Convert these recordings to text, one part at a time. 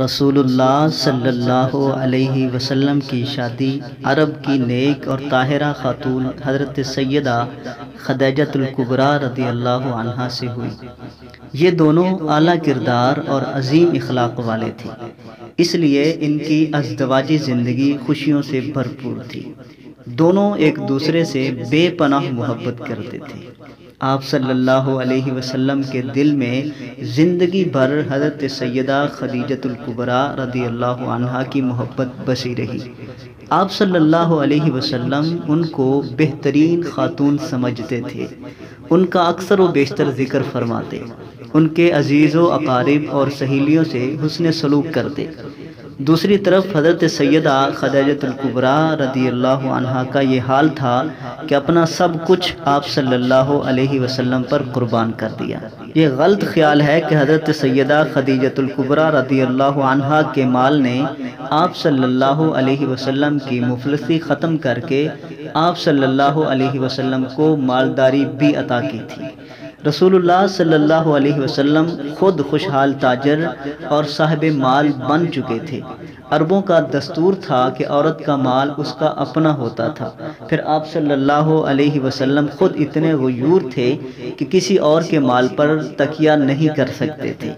رسول اللہ صلی اللہ علیہ وسلم کی شادی عرب کی نیک اور طاہرہ خاتون حضرت سیدہ خدیجۃ الکبریٰ رضی اللہ عنہا سے ہوئی۔ یہ دونوں اعلیٰ کردار اور عظیم اخلاق والے تھے، اس لیے ان کی ازدواجی زندگی خوشیوں سے بھرپور تھی۔ دونوں ایک دوسرے سے بے پناہ محبت کرتے تھے۔ آپ صلی اللہ علیہ وسلم کے دل میں زندگی بھر حضرت سیدہ خدیجۃ الکبریٰ رضی اللہ عنہا کی محبت بسی رہی۔ آپ صلی اللہ علیہ وسلم ان کو بہترین خاتون سمجھتے تھے، ان کا اکثر و بیشتر ذکر فرماتے، ان کے عزیز و اقارب اور سہیلیوں سے حسن سلوک کرتے۔ دوسری طرف حضرت سیدہ خدیجۃ الکبریٰ رضی اللہ عنہا کا یہ حال تھا کہ اپنا سب کچھ آپ صلی اللہ علیہ وسلم پر قربان کر دیا۔ یہ غلط خیال ہے کہ حضرت سیدہ خدیجۃ الکبریٰ رضی اللہ عنہا کے مال نے آپ صلی اللہ علیہ وسلم کی مفلسی ختم کر کے آپ صلی اللہ علیہ وسلم کو مالداری بھی عطا کی تھی۔ رسول اللہ صلی اللہ علیہ وسلم خود خوشحال تاجر اور صاحب مال بن چکے تھے۔ عربوں کا دستور تھا کہ عورت کا مال اس کا اپنا ہوتا تھا۔ پھر آپ صلی اللہ علیہ وسلم خود اتنے غیور تھے کہ کسی اور کے مال پر تکیہ نہیں کر سکتے تھے۔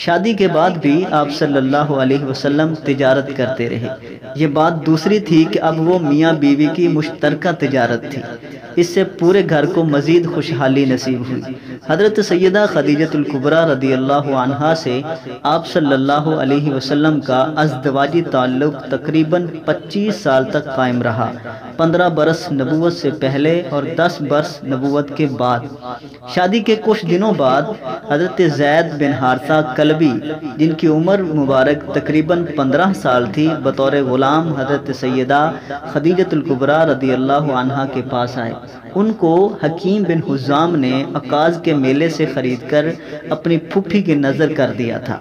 شادی کے بعد بھی آپ صلی اللہ علیہ وسلم تجارت کرتے رہے۔ یہ بات دوسری تھی کہ اب وہ میاں بیوی کی مشترکہ تجارت تھی، اس سے پورے گھر کو مزید خوشحالی نصیب ہوئی۔ حضرت سیدہ خدیجۃ الکبریٰ رضی اللہ عنہا سے آپ صلی اللہ علیہ وسلم کا ازدواجی تعلق تقریباً 25 سال تک قائم رہا، 15 برس نبوت سے پہلے اور 10 برس نبوت کے بعد۔ شادی کے کچھ دنوں بعد حضرت زید بن حارثہ کلبی، جن کی عمر مبارک تقریباً 15 سال تھی، بطور غلام حضرت سیدہ خدیجۃ الکبریٰ رضی اللہ عنہا کے پاس آئے۔ ان کو حکیم بن حزام نے عکاظ کے میلے سے خرید کر اپنی پھوپھی کی نظر کر دیا تھا۔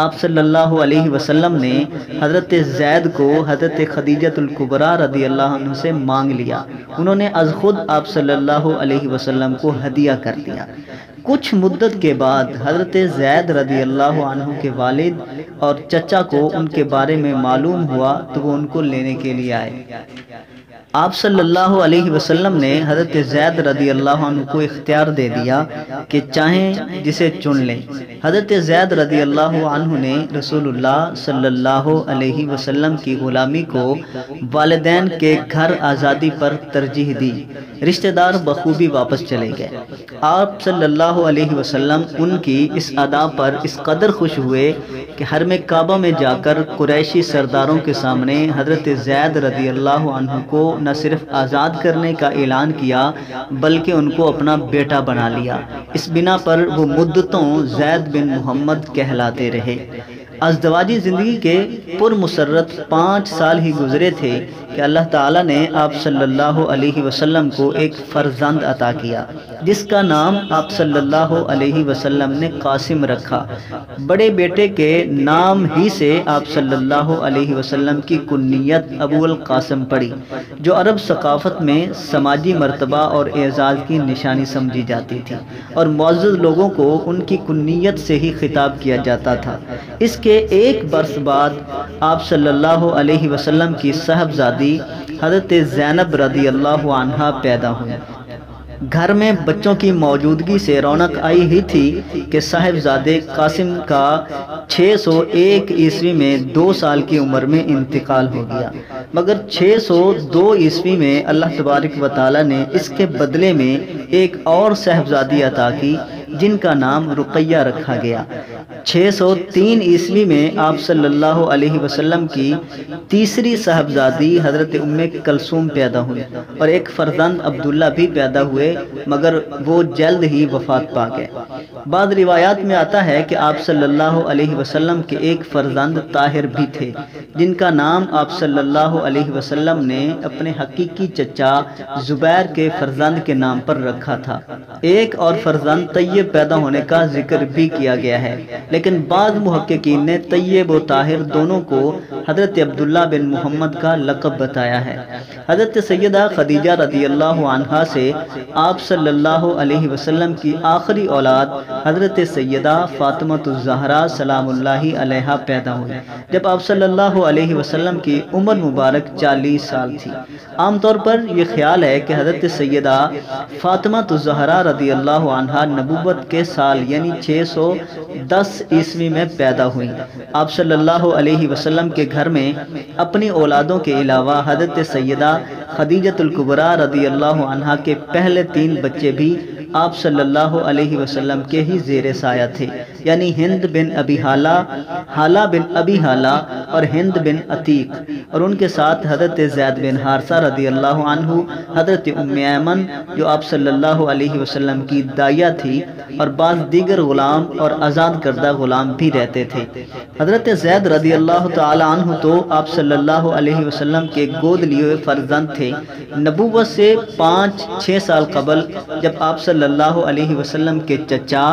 آپ صلی اللہ علیہ وسلم نے حضرت زید کو حضرت خدیجۃ الکبریٰ رضی اللہ عنہ سے مانگ لیا۔ انہوں نے از خود آپ صلی اللہ علیہ وسلم کو ہدیہ کر دیا۔ کچھ مدت کے بعد حضرت زید رضی اللہ عنہ کے والد اور چچا کو ان کے بارے میں معلوم ہوا تو وہ ان کو لینے کے لیے آئے۔ آپ صلی اللہ علیہ وسلم نے حضرت زید رضی اللہ عنہ کو اختیار دے دیا کہ چاہیں جسے چن لیں۔ حضرت زید رضی اللہ عنہ نے رسول اللہ صلی اللہ علیہ وسلم کی غلامی کو والدین کے گھر آزادی پر ترجیح دی۔ رشتہ دار بخوبی واپس چلے گئے۔ آپ صلی اللہ علیہ وسلم ان کی اس ادا پر اس قدر خوش ہوئے کہ حرم کعبہ میں جا کر قریشی سرداروں کے سامنے حضرت زید رضی اللہ عنہ کو نہ صرف آزاد کرنے کا اعلان کیا بلکہ ان کو اپنا بیٹا بنا لیا۔ اس بنا پر وہ مدتوں زید بن محمد کہلاتے رہے۔ ازدواجی زندگی کے پرمسرت 5 سال ہی گزرے تھے کہ اللہ تعالیٰ نے آپ صلی اللہ علیہ وسلم کو ایک فرزند عطا کیا، جس کا نام آپ صلی اللہ علیہ وسلم نے قاسم رکھا۔ بڑے بیٹے کے نام ہی سے آپ صلی اللہ علیہ وسلم کی کنیت ابو القاسم پڑی، جو عرب ثقافت میں سماجی مرتبہ اور اعزاز کی نشانی سمجھی جاتی تھی، اور معزز لوگوں کو ان کی کنیت سے ہی خطاب کیا جاتا تھا۔ اس کے ایک برس بعد آپ صلی اللہ علیہ وسلم کی صاحبزادی حضرت زینب رضی اللہ عنہا پیدا ہوئی۔ گھر میں بچوں کی موجودگی سے رونق آئی ہی تھی کہ صاحبزادے قاسم کا 601 عیسوی میں 2 سال کی عمر میں انتقال ہو گیا، مگر 602 عیسوی میں اللہ تبارک و تعالیٰ نے اس کے بدلے میں ایک اور صاحبزادی عطا کی جن کا نام رقیہ رکھا گیا۔ 603 عیسوی میں آپ صلی اللہ علیہ وسلم کی تیسری صاحبزادی حضرت ام کلثوم پیدا ہوئی، اور ایک فرزند عبداللہ بھی پیدا ہوئے، مگر وہ جلد ہی وفات پا گئے۔ بعض روایات میں آتا ہے کہ آپ صلی اللہ علیہ وسلم کے ایک فرزند طاہر بھی تھے، جن کا نام آپ صلی اللہ علیہ وسلم نے اپنے حقیقی چچا زبیر کے فرزند کے نام پر رکھا تھا۔ ایک اور فرزند طیب پیدا ہونے کا ذکر بھی کیا گیا ہے، لیکن بعض محققین نے طیب و طاہر دونوں کو حضرت عبداللہ بن محمد کا لقب بتایا ہے۔ حضرت سیدہ خدیجہ رضی اللہ عنہا سے آپ صلی اللہ علیہ وسلم کی آخری اولاد حضرت سیدہ فاطمہ الزہرا سلام اللہ علیہا پیدا ہوئی جب آپ صلی اللہ علیہ وسلم کی عمر مبارک 40 سال تھی۔ عام طور پر یہ خیال ہے کہ حضرت سیدہ فاطمہ الزہرا رضی اللہ عنہا نبوت کے سال یعنی 610 عیسوی میں پیدا ہوئی۔ آپ صلی اللہ علیہ وسلم کے گھر میں اپنی اولادوں کے علاوہ حضرت سیدہ خدیجۃ الکبریٰ رضی اللہ عنہا کے پہلے 3 بچے بھی آپ صلی اللہ علیہ وسلم کے ہی زیر سایہ تھے، یعنی ہند بن ابی حالہ، حالہ بن ابی حالہ اور ہند بن عتیق، اور ان کے ساتھ حضرت زید بن حارثہ رضی اللہ عنہ، حضرت ام ایمن جو آپ صلی اللہ علیہ وسلم کی دائیہ تھی، اور بعض دیگر غلام اور آزاد کردہ غلام بھی رہتے تھے۔ حضرت زید رضی اللہ تعالی عنہ تو آپ صلی اللہ علیہ وسلم کے گود لیے ہوئے فرزند تھے۔ نبوت سے 5-6 سال قبل جب آپ صلی اللہ علیہ وسلم کے چچا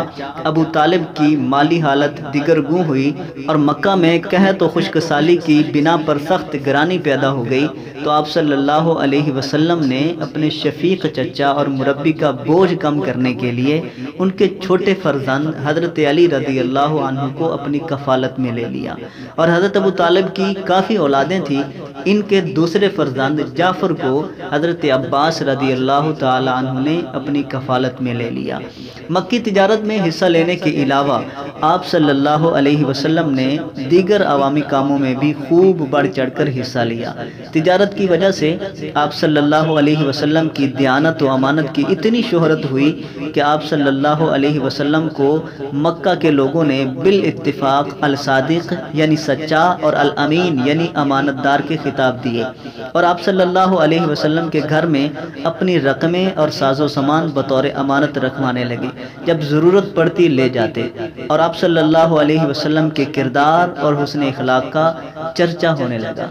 ابو طالب کی مالی حالت دگرگوں ہوئی اور مکہ میں قحط و خشک سالی کی بنا پر سخت گرانی پیدا ہو گئی، تو آپ صلی اللہ علیہ وسلم نے اپنے شفیق چچا اور مربی کا بوجھ کم کرنے کے لیے ان کے چھوٹے فرزند حضرت علی رضی اللہ عنہ کو اپنی کفالت میں لے لیا، اور حضرت ابو طالب کی کافی اولادیں تھیں۔ ان کے دوسرے فرزند جعفر کو حضرت عباس رضی اللہ تعالی عنہ نے اپنی کفالت میں لے لیا۔ مکی تجارت میں حصہ لینے کے علاوہ آپ صلی اللہ علیہ وسلم نے دیگر عوامی کاموں میں بھی خوب بڑھ چڑھ کر حصہ لیا۔ تجارت کی وجہ سے آپ صلی اللہ علیہ وسلم کی دیانت و امانت کی اتنی شہرت ہوئی کہ آپ صلی اللہ علیہ وسلم کو مکہ کے لوگوں نے بالاتفاق الصادق یعنی سچا اور الامین یعنی امانت دار کے خطاب دیے، اور آپ صلی اللہ علیہ وسلم کے گھر میں اپنی رقمیں اور ساز و سامان بطور امانت رکھوانے لگے، جب ضرورت پڑتی لے جاتے، اور آپ صلی اللہ علیہ وسلم کے کردار اور حسن اخلاق کا چرچا ہونے لگا۔